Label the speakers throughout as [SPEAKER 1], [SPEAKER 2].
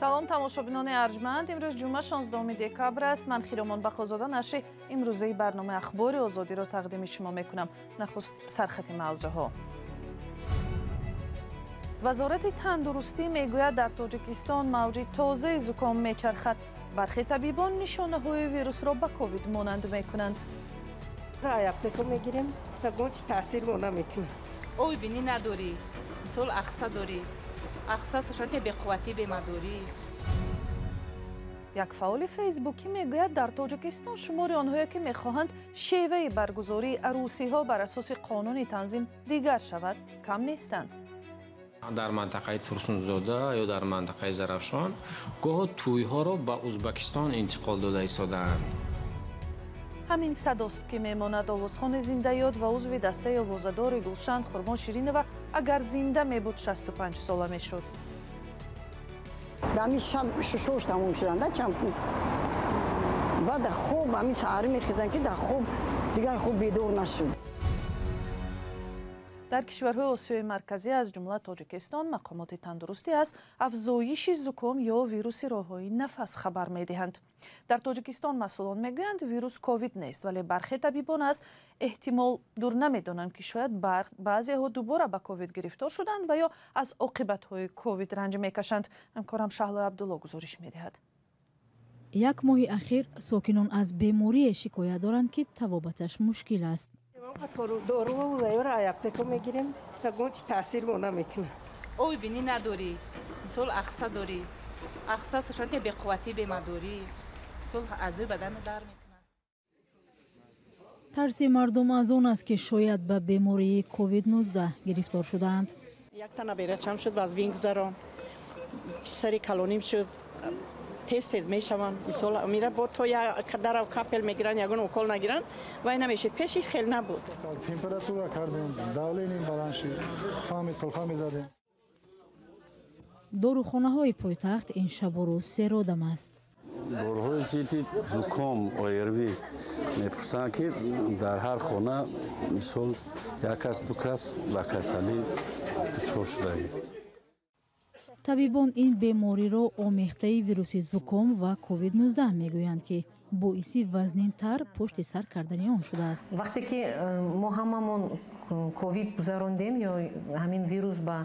[SPEAKER 1] салом тамошобинони арҷманд, имрӯз ҷумъа 16 декабр аст. ман хиромон бахозода нашри имрӯзаи барномаи ахбори озодиро тақдими шумо мекунам. нахуст сархати мавзӯъҳо. вазорати тандурустӣ мегӯяд, дар тоҷикистон мавҷи тозаи зуком мечархад. бархе табибон нишонаҳои вирусро ба ковид монанд мекунанд.
[SPEAKER 2] аптека мегирем, тагон чи таъсир мо намекунад.
[SPEAKER 3] ой бинӣ надорӣ, мисол ахса дорӣ, ахса сушати беқувватӣ бемадорӣ.
[SPEAKER 1] як фаъоли фейсбукӣ мегӯяд, дар тоҷикистон шумори онҳое ки мехоҳанд шеваи баргузории арӯсиҳо бар асоси қонуни танзим дигар шавад, кам нестанд.
[SPEAKER 4] дар мантақаи турсунзода ё дар мантақаи зарафшон гоҳо тӯйҳоро ба узбекистон интиқол дода истодаанд.
[SPEAKER 1] ҳамин садост ки мемонад овозхони зиндаёд ва узви дастаи овозадори гулшанд Хурмо Ширинова агар зинда мебуд 65 сола мешуд.
[SPEAKER 5] дами шаб шош тамом шуданда чанд баъд хоб ҳамин саҳари мехезанд ки дар хоб дигар хоб бедор нашуд.
[SPEAKER 1] дар кишварҳои осиёи марказӣ аз ҷумла тоҷикистон мақомоти тандурустӣ аз афзоиши зуком ё вируси роҳҳои нафас хабар медиҳанд. дар тоҷикистон масъулон мегӯянд вирус ковид нест, вале бархе табибон аз эҳтимол дур намедонанд ки шояд баъзеҳо дубора ба ковид гирифтор шуданд ва ё аз оқибатҳои ковид ранҷ мекашанд. ҳамкорам Шаҳлои Абдулло гузориш медиҳад.
[SPEAKER 6] як моҳи ахир сокинон аз беморие шикоят доранд ки табобаташ мушкил аст.
[SPEAKER 2] дору вайра аптека мегирем, тагон чи таъсир мо намекунад.
[SPEAKER 3] ой бинӣ надорӣ, мисол ахса дорӣ, ахса сушати беқувватӣ бемадорӣ, мисол аъзои баданро дар мекунад.
[SPEAKER 6] тарси мардум аз он аст ки шояд ба бемории ковид-19 гирифтор шудаанд.
[SPEAKER 2] як тана берачам шуд ва аз бин гузарон, сари калоним шуд, тез мешаванд. мисол мира бо то дарав капел мегиранд, ягон укол нагиранд, вай намешид. пешиш хел набуд.
[SPEAKER 7] температура кардем, давлением баланд шуд, фами сулха мезадем.
[SPEAKER 6] дорухонаҳои пойтахт ин шабу рӯз серодам аст.
[SPEAKER 8] дороҳои зидди зуком ОРВ мепурсанд ки дар ҳар хона мисол як кас ду кас ба касалӣ дучор шудаем.
[SPEAKER 6] табибон ин бемориро омехтаи вируси зуком ва ковид-19 мегӯянд ки боиси вазнинтар пушти сар кардани он шудааст.
[SPEAKER 9] вақте ки мо ҳамамон ковид гузарондем ё ҳамин вирус ба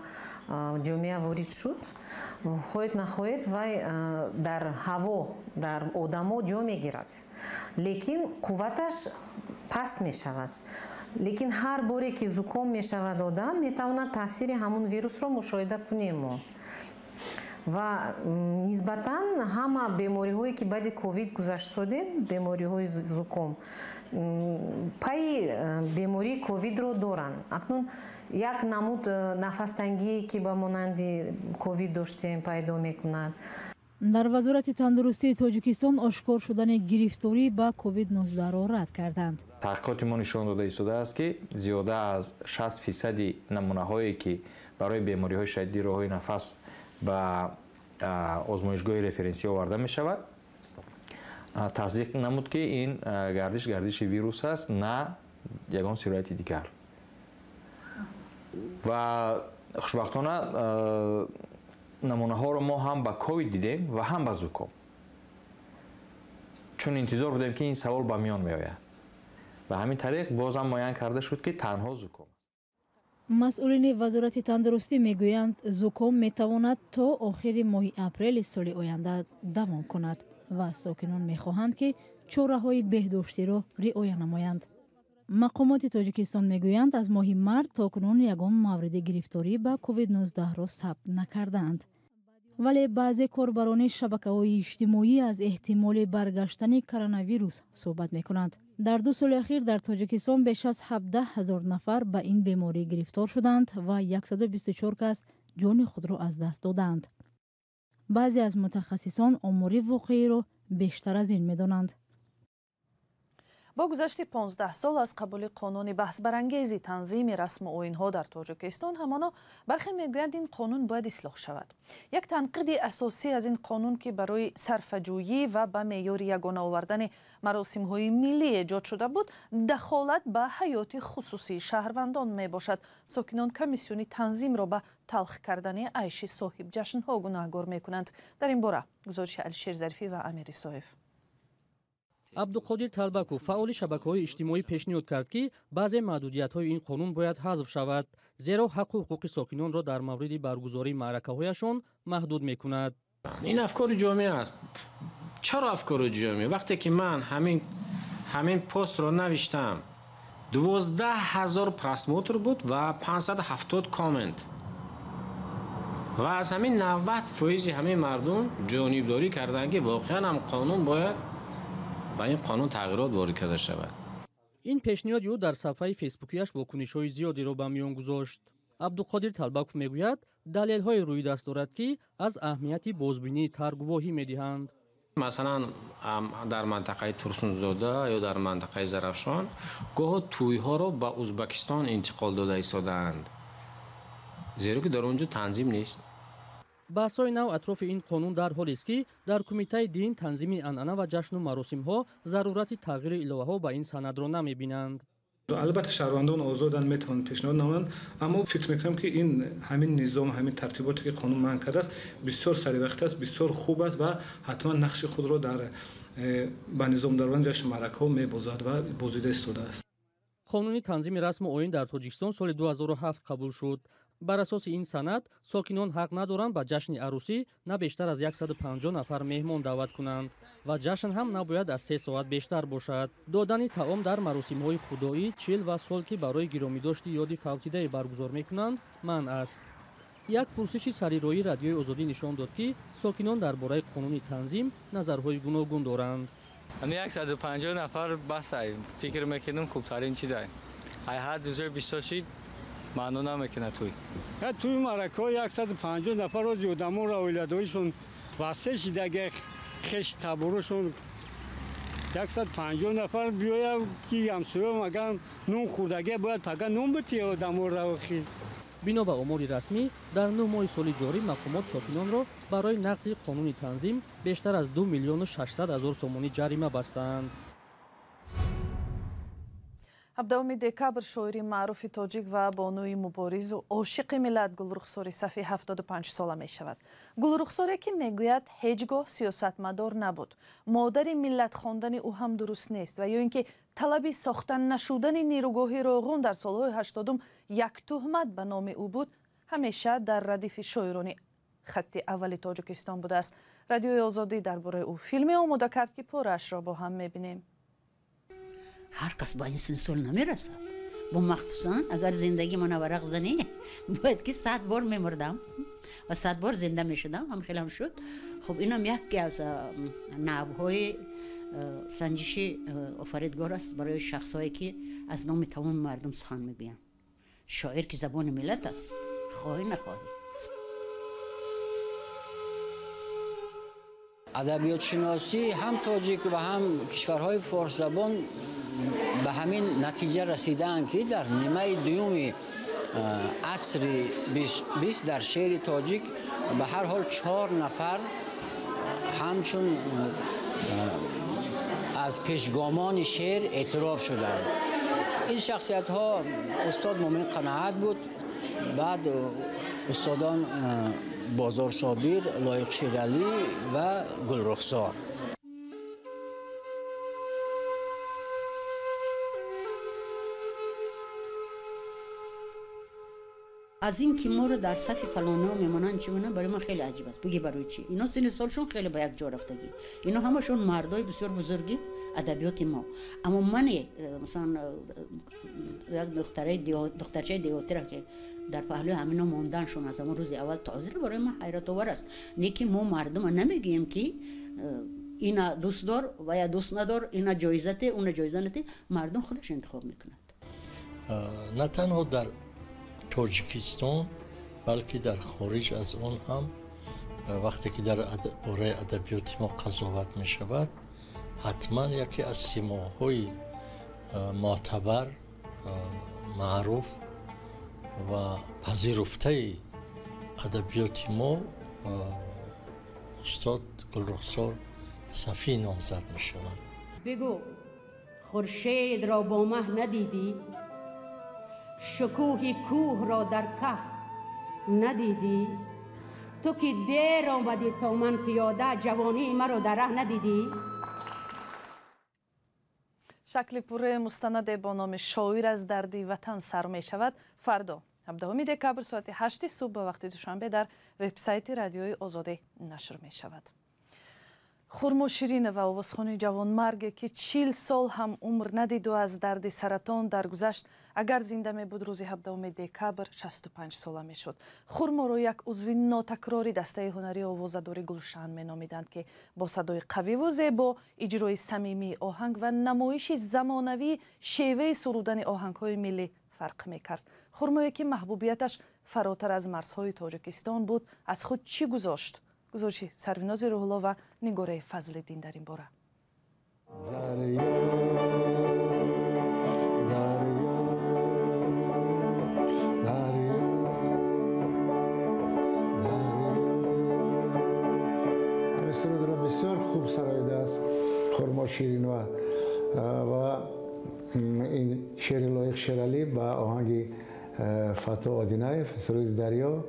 [SPEAKER 9] ҷомеа ворид шуд, хоҳед нахоҳед вай дар ҳаво дар одамо ҷо мегирад, лекин қувваташ паст мешавад. лекин ҳар боре ки зуком мешавад одам метавонад таъсири ҳамон вирусро мушоҳида кунем мо. ва нисбатан ҳама бемориҳое ки баъди ковид гузаштодем, бемориҳои зуком пайи бемории ковидро доранд. акнун як намуд нафастангие ки ба монанди ковид доштем пайдо мекунад.
[SPEAKER 6] дар вазорати тандурустии тоҷикистон ошкор шудани гирифторӣ ба ковид-19ро рад карданд.
[SPEAKER 10] таҳқиқоти мо нишон дода истодааст ки зиёда аз 60% намунаҳое ки барои бемориҳои шадиди роҳҳои нафас ба озмоишгоҳи референсӣ оварда мешавад, тасдиқ намуд ки ин гардиши вирус аст, на ягон сирояти дигар. ва хушбахтона намунаҳоро мо ҳам ба ковид дидем ва ҳам ба зуком, чун интизор будем ки ин савол ба миён меояд. ба ҳамин тариқ бозам муайян карда шуд ки танҳо зуком.
[SPEAKER 6] масъулини вазорати тандурустӣ мегӯянд, зуком метавонад то охири моҳи апрели соли оянда давом кунад ва сокинон мехоҳанд ки чораҳои беҳдоштиро риоя намоянд. мақомоти тоҷикистон мегӯянд, аз моҳи март то кунун ягон мавриди гирифторӣ ба ковид-19ро сабт накардаанд. вале баъзе корбарони шабакаҳои иҷтимоӣ аз эҳтимоли баргаштани коронавирус суҳбат мекунанд. дар 2 соли ахир дар тоҷикистон беш аз 17 000 нафар ба ин беморӣ гирифтор шуданд ва 124 кас ҷони худро аз даст доданд. баъзе аз мутахассисон омори воқеиро бештар аз ин медонанд.
[SPEAKER 1] با گذشت 15 سال از قبول قانون بحث برانگیزی تنظیم رسم و آیین‌ها در تاجیکستان، همانا برخی میگویند این قانون باید اصلاح شود. یک تنقید اساسی از این قانون که برای صرفه‌جویی و به معیار یگانه آوردن مراسم‌های ملی ایجاد شده بود، دخالت به حیات خصوصی شهروندان میباشد. ساکنان کمیسیون تنظیم را به تلخ کردن عیش صاحب جشن‌ها گناهکار میکنند. در این باره گزارش علیشیر ظریفی و امیری صاحب.
[SPEAKER 11] عبدالقادر طلبکو فعال شبکه‌های اجتماعی پیشنهاد کرد که بعضی محدودیت‌های این قانون باید حذف شود، زیرا حق و حقوق ساکنان را در مورد برگزاری معرکه‌هایشان محدود می‌کند.
[SPEAKER 4] این افکار جامعه است. چرا افکار جامعه؟ وقتی که من همین پست را نوشتم 12,000 پرسموتر بود و 570 کامنت و از همین 90% همه مردم جانبداری کردند که واقعا هم قانون باید با این قانون تغییرات وارد کرده شود.
[SPEAKER 11] این پیشنهاد او در صفحه فیسبوکیش واکنش‌های زیادی را به میان گذاشت. عبدالقادر طلبکو میگوید دلایل‌های روی دست دارد که از اهمیت بازبینی ترگواهی می‌دهند.
[SPEAKER 4] مثلا در منطقه ترسونزاده یا در منطقه زرافشان گاه توی‌ها را به ازبکستان انتقال داده ایستادند، زیرا که در اونجا تنظیم نیست.
[SPEAKER 11] بحث‌های نو اطراف این قانون در حالی است که در کمیته دین تنظیم عنعنه و جشن و مراسم‌ها ضرورت تغییر الهه‌ها به این سند را نمی‌بینند.
[SPEAKER 12] البته شهروندان آزادن میتوانند پیشنهاد نمایند، اما فکر میکنم که این همین نظام، همین ترتیباتی که قانون معین کرده است بسیار سریع است، بسیار خوب است و حتما نقش خود را در به نظام دروان جشن معرکه‌ها می‌بازد و بازیده ایستاده است.
[SPEAKER 11] قانون تنظیم رسم و آیین در تاجیکستان سال 2007 قبول شد. بر اساس این سند ساکنان حق ندارند به جشن عروسی نه بیشتر از 150 نفر مهمان دعوت کنند و جشن هم نباید از 3 ساعت بیشتر باشد. دادن طعام در مراسم‌های خدایی 40 و سال که برای گرامیداشت یاد فوتیده برگزار می‌کنند منع است. یک پرسش سریرایی رادیوی آزادی نشان داد که ساکنان درباره قانون تنظیم نظرهای گوناگون دارند.
[SPEAKER 13] همین 150 نفر بس فکر می‌کنم خوبترین چیز است. هر 2026 معنی نمیکنه
[SPEAKER 14] توی معرکه‌ها 150 نفر از آدم‌ها را اولادایشون واسه شدگه خش تبروشون 150 نفر بیاید که همسایه مگم نون خوردگی باید پگه نون بتی آدم‌ها را خی.
[SPEAKER 11] بنا به آمار رسمی در 9 ماه سال جاری مقامات ساکنان را برای نقض قانون تنظیم بیشتر از 2,600,000 سومانی جریمه بستند.
[SPEAKER 1] 17 دکبر شاعری معروف تاجیک و بانوی مبارز و عاشق ملت گلرخساری صفی 75 ساله می شود. گلرخساری که میگوید هیچگاه سیاستمدار نبود، مادر ملت خواندن او هم درست نیست و یا اینکه طلب ساختن نشدن نیروگاه راغون در سالهای 80 یک تهمت به نام او بود، همیشه در ردیف شاعران خط اول تاجیکستان بوده است. رادیوی آزادی درباره او فیلمی آماده کرد که پارش را با هم میبینیم.
[SPEAKER 15] هر کس با این سنسول نمیرسد. با مخصوصا اگر زندگی من ورق زنی باید که 100 بار میمردم و 100 بار زنده میشدم، هم خیلی هم شد. خب اینم یکی از نوعهای سنجش آفریدگار است برای شخصایی که از نام تمام مردم سخن میگویند. شاعر که زبان ملت است، خواهی نخواهی.
[SPEAKER 16] ادبیات شناسی هم تاجیک و هم کشورهای فارس زبان به همین نتیجه رسیدن که در نیمه دوم عصر 20 در شعر تاجیک به هر حال 4 نفر همچون از پیشگامان شعر اعتراف شدند. این شخصیت ها استاد مومن قناعت بود، بعد استادان بازار صابر، لایق شیرالی و گلرخسار.
[SPEAKER 15] از این که ما رو در صف فلانه میمونن چی مونن برای من خیلی عجیب است. بگی برای چی؟ اینا سن سالشون خیلی به یک جا رفتگی. اینا همشون مردای بسیار بزرگی ادبیات ما. اما من مثلا یک دخترچه دیهاتی را که در پهلوی همینا موندنشون از همون روز اول تا حاضر برای من حیرت آور است. نیکی ما مردم نمیگیم که اینا دوست دار و یا دوست ندار، اینا جایزته اون جایزه نته، مردم خودش انتخاب میکنند.
[SPEAKER 17] نه تنها در تاجیکستان بلکه در خارج از آن هم وقتی که در باره ادبیات ما قضاوت می شود، حتما یکی از سیماهای معتبر معروف و پذیرفته ادبیات ما استاد گلرخسار صفی نامزد می شوند.
[SPEAKER 18] بگو خورشید را با مه ندیدی؟ شکوه کوه را در که ندیدی؟ تو که دیر آمدی تا من پیاده جوانی مرا در ره ندیدی؟
[SPEAKER 1] شکل پوره مستند با نام شاعر از دردی وطن سر می شود فردا 17 دکبر ساعت 8 صبح به وقت دوشنبه در وبسایت رادیوی آزادی نشر می شود. خرما شیرین و آوازخوانی جوانمرگ که 40 سال هم عمر ندید و از درد سرطان درگذشت اگر زنده می بود روز 17 دکبر 65 ساله می شد. خرما را یک عضو ناتکراری دسته هنری آوازداری گلشن می نامیدند که با صدای قوی و زیبا، اجرای صمیمی آهنگ و نمایش زمانوی شیوه سرودن آهنگ‌های ملی فرق می کرد. خرمایی که محبوبیتش فراتر از مرزهای تاجیکستان بود از خود چی گذاشت؟ گزارشی سروناز روح‌الله و نگاره فضل‌الدین در این باره.
[SPEAKER 7] سرود را بسیار خوب سرایده است خرما شیرین و این شعر لایق شیرالی با آهنگ فتح آدینایف سرود دریا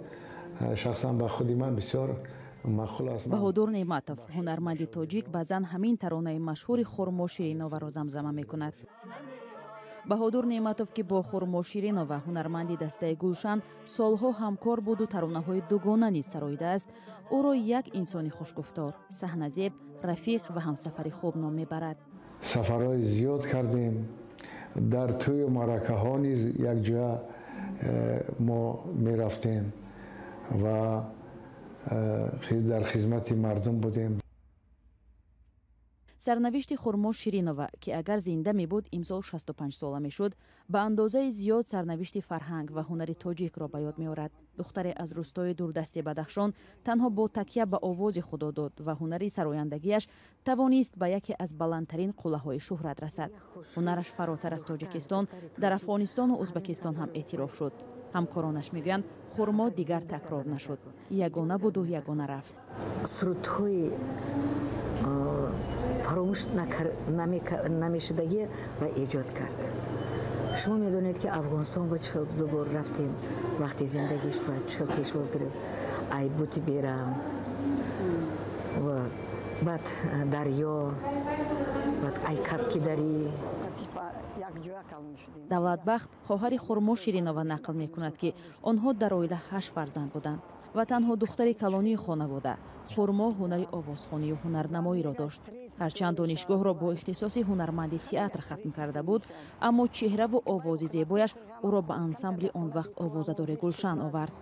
[SPEAKER 7] شخصا به خودی من بسیار مقبول است.
[SPEAKER 19] بهادر نعمتов هنرمندی تاجیک баъзан ҳамин таронаи машҳури خرما ширинова замзама мекунад. баҳодур неъматов ки бо хурмо ширинова ҳунарманди дастаи гулшан солҳо ҳамкор буду таронаҳои дугона низ сароидааст, ӯро як инсони хушгуфтор, саҳназеб, рафиқ ва ҳамсафари хуб ном мебарад.
[SPEAKER 7] сафарҳои зиёд кардем, дар тӯю маъракаҳо низ якҷоя мо мерафтем ва дар хизмати мардум будем.
[SPEAKER 19] сарнавишти хурмо ширинова ки агар зинда мебуд имсол 65 сола мешуд, ба андозаи зиёд сарнавишти фарҳанг ва ҳунари тоҷикро ба ёд меорад. духтаре аз рӯстои дурдасти Бадахшон танҳо бо такя ба овози худодод ва ҳунари сарояндагиаш тавонист ба яке аз баландтарин қуллаҳои шӯҳрат расад. ҳунараш фаротар аз Тоҷикистон дар Афғонистону Узбекистон ҳам эътироф шуд. ҳамкоронаш мегӯянд хурмо дигар такрор нашуд, ягона буду ягона рафт.
[SPEAKER 20] сурудҳои фаромӯш намешудагӣ ва эҷод кард. шумо медонед ки афғонистон ба чӣ хел дубор рафтем, вақти зиндагиш ба чӣ хел пешвоз гирифт, ай бути берам ва баъд дарё, баъд ай капки дарӣ.
[SPEAKER 19] давлатбахт хоҳари хурмо ширинова нақл мекунад ки онҳо дар оила 8 фарзанд буданд ва танҳо духтари калонии хонавода хурмо ҳунари овозхонию ҳунарнамоиро дошт. ҳарчанд донишгоҳро бо ихтисоси ҳунарманди театр хатм карда буд, аммо чеҳраву овози зебояш ӯро ба ансамбли он вақт овозадори гулшан овард.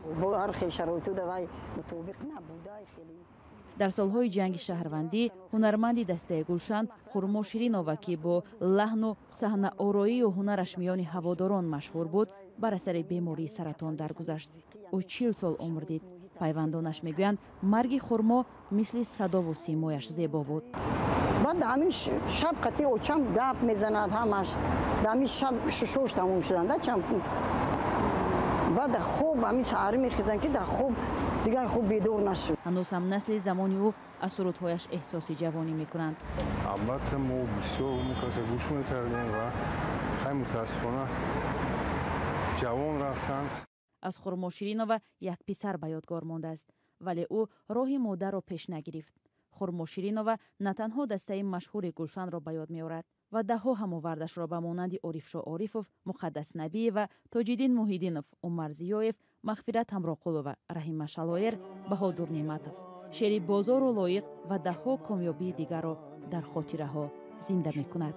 [SPEAKER 19] дар солҳои ҷанги шаҳрвандӣ ҳунарманди дастаи гулшан хурмо ширинова ки бо лаҳну саҳнаороию ҳунараш миёни ҳаводорон машҳур буд, бар асари бемории саратон даргузашт. ӯ 40 сол умр дид. пайвандонаш мегӯянд марги хурмо мисли садову симояш зебо буд.
[SPEAKER 5] баъд ҳамин шаб қати очам гап мезанад ҳамаш ҳамин шаб шушош тамом шуданд чампун баъд хуб ҳамин саҳарӣ мехезанд ки дар хуб дигар хуб бедор нашуд.
[SPEAKER 19] ҳанӯз ҳам насли замони ӯ аз сурудҳояш эҳсоси ҷавонӣ мекунанд.
[SPEAKER 21] албатта мо бисёр мукаса гӯш мекардем ва хеле мутаассифона ҷавон рафтанд.
[SPEAKER 19] аз хурмо ширинова як писар ба ёдгор мондааст, вале ӯ роҳи модарро пеш нагирифт. хурмо ширинова на танҳо дастаи машҳури гулшанро ба ёд меорад ва даҳҳо ҳамовардашро ба монанди Орифшо Орифов, Муқаддас Набиева, Тоҷиддин Муҳиддинов, Умар Зиёев, Мағфират Ҳамроқулова, Раҳима Шалоер, Баҳодур Неъматов шеъри бозору лоиқ ва даҳҳо комёбии дигарро дар хотираҳо зинда мекунад.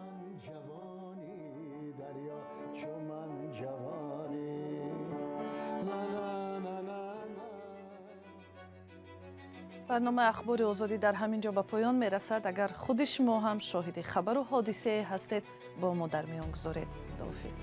[SPEAKER 1] برنامه اخبار آزادی در همین جا به پایان می رسد. اگر خود شما هم شاهد خبر و حادثه هستید با ما در میان گذارید. خداحافظ.